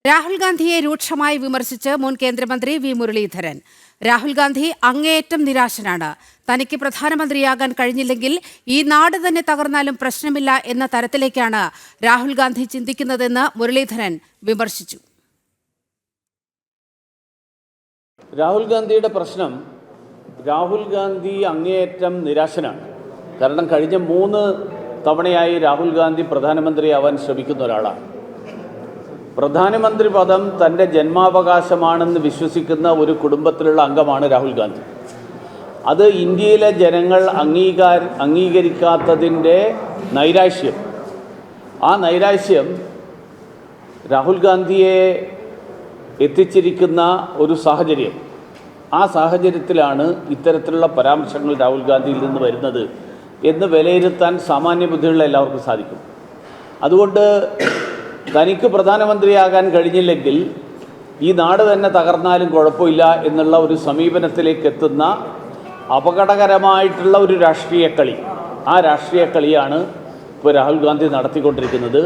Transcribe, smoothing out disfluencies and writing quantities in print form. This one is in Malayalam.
രാഹുൽ ഗാന്ധിയെ രൂക്ഷമായി വിമർശിച്ച് മുൻ കേന്ദ്രമന്ത്രി വി മുരളീധരൻ. രാഹുൽ ഗാന്ധി അങ്ങേയറ്റം നിരാശനാണ്. തനിക്ക് പ്രധാനമന്ത്രിയാകാൻ കഴിഞ്ഞില്ലെങ്കിൽ ഈ നാട് തന്നെ തകർന്നാലും പ്രശ്നമില്ല എന്ന തരത്തിലേക്കാണ് രാഹുൽ ഗാന്ധി ചിന്തിക്കുന്നതെന്ന് മുരളീധരൻ വിമർശിച്ചു. രാഹുൽ ഗാന്ധിയുടെ പ്രശ്നം, രാഹുൽ ഗാന്ധി അങ്ങേയറ്റം നിരാശനാണ്. കാരണം കഴിഞ്ഞ 3 തവണയായി രാഹുൽ ഗാന്ധി പ്രധാനമന്ത്രിയാവാൻ ശ്രമിക്കുന്ന ഒരാളാണ്. പ്രധാനമന്ത്രി പദം തൻ്റെ ജന്മാവകാശമാണെന്ന് വിശ്വസിക്കുന്ന ഒരു കുടുംബത്തിലുള്ള അംഗമാണ് രാഹുൽ ഗാന്ധി. അത് ഇന്ത്യയിലെ ജനങ്ങൾ അംഗീകരിക്കാത്തതിൻ്റെ നൈരാശ്യം, ആ നൈരാശ്യം രാഹുൽ ഗാന്ധിയെ എത്തിച്ചിരിക്കുന്ന ഒരു സാഹചര്യം. ആ സാഹചര്യത്തിലാണ് ഇത്തരത്തിലുള്ള പരാമർശങ്ങൾ രാഹുൽ ഗാന്ധിയിൽ നിന്ന് വരുന്നത് എന്ന് വിലയിരുത്താൻ സാമാന്യ ബുദ്ധിയുള്ള എല്ലാവർക്കും സാധിക്കും. അതുകൊണ്ട് തനിക്ക് പ്രധാനമന്ത്രിയാകാൻ കഴിഞ്ഞില്ലെങ്കിൽ ഈ നാട് തന്നെ തകർന്നാലും കുഴപ്പമില്ല എന്നുള്ള ഒരു സമീപനത്തിലേക്ക് എത്തുന്ന അപകടകരമായിട്ടുള്ള ഒരു രാഷ്ട്രീയ കളി, ആ രാഷ്ട്രീയ കളിയാണ് ഇപ്പോൾ രാഹുൽ ഗാന്ധി നടത്തിക്കൊണ്ടിരിക്കുന്നത്.